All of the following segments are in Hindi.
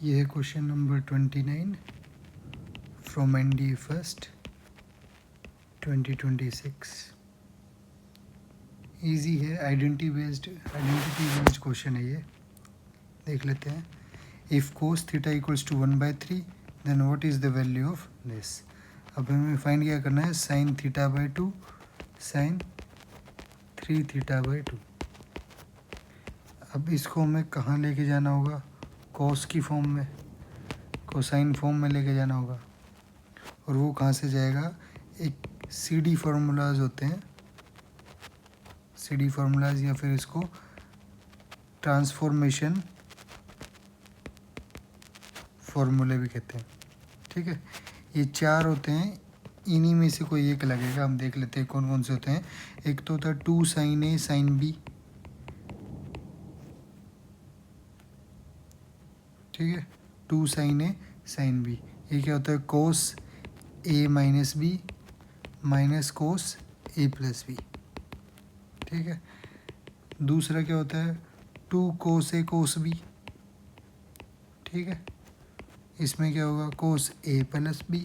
ये है question number 29 from NDA first 2026। Easy है, आइडेंटिटी बेस्ड क्वेश्चन है ये। देख लेते हैं। If cos theta equals to 1/3 then what is the value of this. अब हमें फाइंड क्या करना है, sine theta by 2 sine 3 theta by 2। अब इसको हमें कहाँ लेके जाना होगा, कॉस की फॉर्म में, कोसाइन फॉर्म में लेके जाना होगा। और वो कहाँ से जाएगा, एक CD फार्मूलाज होते हैं, CD फार्मूलाज, या फिर इसको ट्रांसफॉर्मेशन फार्मूले भी कहते हैं। ठीक है, ये 4 होते हैं, इन्हीं में से कोई एक लगेगा। हम देख लेते हैं कौन कौन से होते हैं। एक तो होता है 2 साइन A साइन B, ठीक है, 2 साइन A साइन B। ये क्या होता है, cos A minus B minus cos A plus B। ठीक है, दूसरा क्या होता है, 2 कोस A कोस B। ठीक है, इसमें क्या होगा, cos A plus B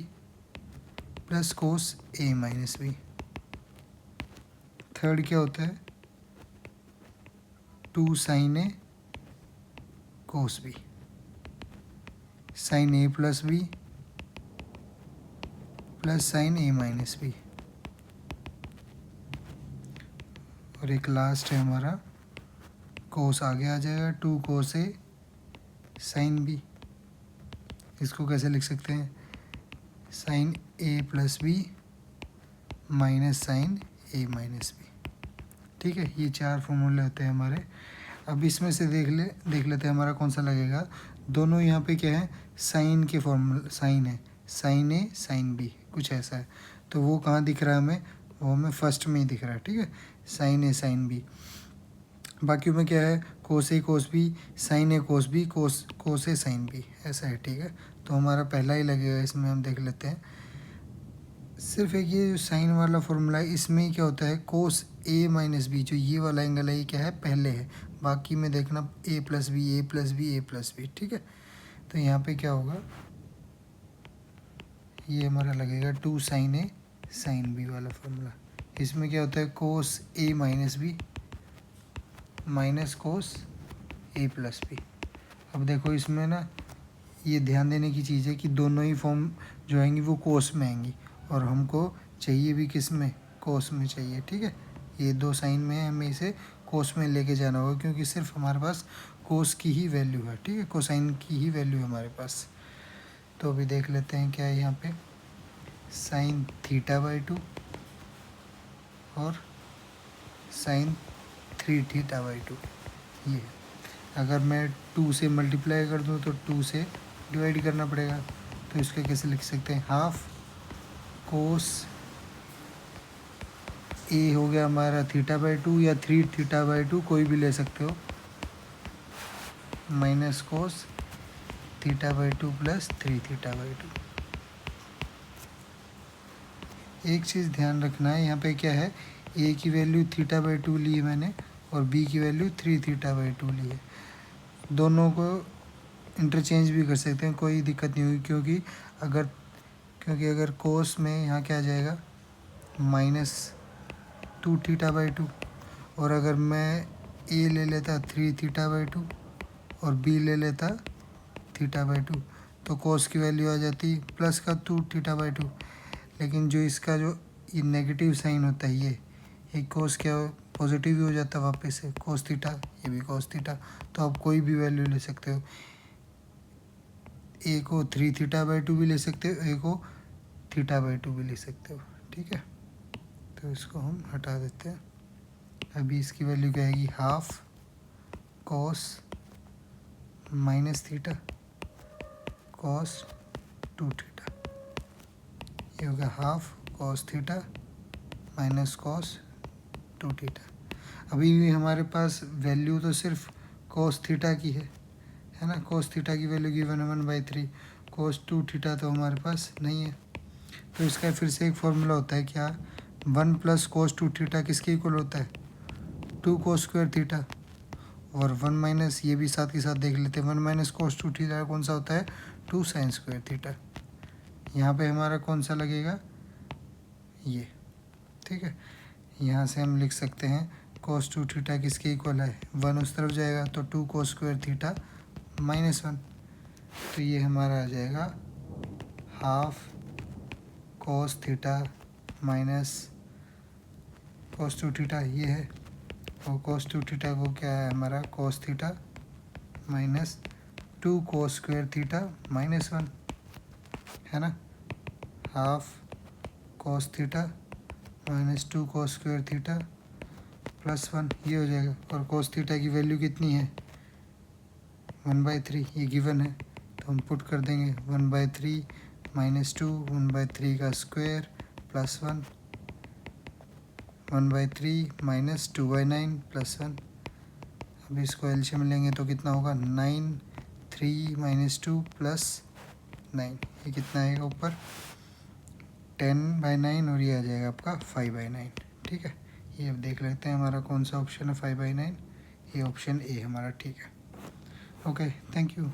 plus cos A minus B। Third क्या होता है, 2 sine A cos B sine A plus B plus sine A minus B। और एक लास्ट है हमारा, कोस आगे आ जाएगा, 2 कोस A साइन B। इसको कैसे लिख सकते हैं, sine A plus B minus sine A minus B। ठीक है, ये 4 फॉर्मूले होते हैं हमारे। अब इसमें से देख लेते हैं हमारा कौन सा लगेगा। दोनों यहाँ पे क्या है, साइन के फॉर्मूला, साइन है, साइन A साइन B कुछ ऐसा है। तो वो कहाँ दिख रहा है हमें, वो हमें फर्स्ट में ही दिख रहा है। ठीक है, साइन A साइन B। बाकी में क्या है, cos A cos B sine A cos B cos A sine B, ऐसा है। ठीक है, तो हमारा पहला ही लगेगा। इसमें हम देख लेते हैं, सिर्फ एक ये जो साइन वाला फॉर्मूला है, इसमें ही क्या होता है, कोस A माइनस B, जो ये वाला एंगल है, ये क्या है, पहले है। बाकी में देखना A plus B A plus B A plus B। ठीक है, तो यहाँ पे क्या होगा, ये हमारा लगेगा 2 साइन A साइन B वाला फॉर्मूला। इसमें क्या होता है, cos A minus B minus cos A plus B। अब देखो इसमें ना, ये ध्यान देने की चीज़ है कि दोनों ही फॉर्म जो आएंगी वो कोस में आएंगी, और हमको चाहिए भी किस में, कोस में चाहिए। ठीक है, ये 2 साइन में है, हमें इसे कोस में लेके जाना होगा, क्योंकि सिर्फ हमारे पास कोस की ही वैल्यू है। ठीक है, कोसाइन की ही वैल्यू है हमारे पास। तो अभी देख लेते हैं क्या है यहाँ पे, साइन थीटा बाई 2 और साइन 3 थीटा बाई 2। ये अगर मैं 2 से मल्टीप्लाई कर दूँ तो 2 से डिवाइड करना पड़ेगा। तो इसको कैसे लिख सकते हैं, हाफ कोस A हो गया हमारा थीटा बाई 2 या 3 थीटा बाई 2, कोई भी ले सकते हो, minus cos theta by 2 plus 3 theta by 2। एक चीज़ ध्यान रखना है, यहाँ पे क्या है, A की वैल्यू थीटा बाई 2 ली है मैंने, और B की वैल्यू 3 थीटा बाई 2 ली है। दोनों को इंटरचेंज भी कर सकते हैं, कोई दिक्कत नहीं होगी, क्योंकि अगर कोस में यहाँ क्या आ जाएगा, माइनस 2 थीटा बाई 2, और अगर मैं A ले लेता 3 थीटा बाई 2 और B ले लेता थीटा बाई 2, तो कोस की वैल्यू आ जाती प्लस का 2 थीटा बाई 2। लेकिन जो इसका जो ये नेगेटिव साइन होता है, ये कोस क्या पॉजिटिव भी हो जाता है वापस से, कोस थीटा, ये भी कोस थीटा। तो आप कोई भी वैल्यू ले सकते हो, A को 3 थीटा बाई 2 भी ले सकते हो, A को थीटा बाई 2 भी ले सकते हो। ठीक है, तो इसको हम हटा देते हैं। अभी इसकी वैल्यू क्या आएगी, half cos minus theta cos 2 theta. ये होगा half cos theta minus cos 2 theta. अभी भी हमारे पास वैल्यू तो सिर्फ कॉस थीटा की है ना, कॉस थीटा की वैल्यू गिवन है 1/3, कॉस 2 थीटा तो हमारे पास नहीं है। तो इसका फिर से एक फॉर्मूला होता है क्या, 1 प्लस कॉस 2 थीटा किसके इक्वल होता है, 2 कोस स्क्वायर थीटा, और 1 माइनस ये भी साथ के साथ देख लेते हैं, 1 माइनस कोस टू थीटा कौन सा होता है, 2 साइन स्क्वायर थीटा। यहाँ पे हमारा कौन सा लगेगा, ये, ठीक है। यहाँ से हम लिख सकते हैं कोस टू थीटा किसके इक्वल है, 1 उस तरफ जाएगा तो 2 कोस स्क्वायर थीटा -1, तो ये हमारा आ जाएगा half cos theta minus cos two theta, ये है। और कोस टू थीटा को क्या है हमारा, कोस theta minus 2 cos square theta -1, है ना। Half cos theta minus 2 cos square theta +1, ये हो जाएगा। और कोस थीटा की वैल्यू कितनी है, 1/3, ये गिवन है तो हम पुट कर देंगे 1/3 -2, 1/3 का स्क्वायर +1, 1/3 माइनस 2/9 +1। अब इसको एलसीएम लेंगे तो कितना होगा, 9, 3 - 2 + 9, ये कितना आएगा ऊपर 10/9, और ये आ जाएगा आपका 5/9, ठीक है। ये अब देख लेते हैं हमारा कौन सा ऑप्शन है 5/9, ये ऑप्शन ए हमारा ठीक है। Okay, thank you.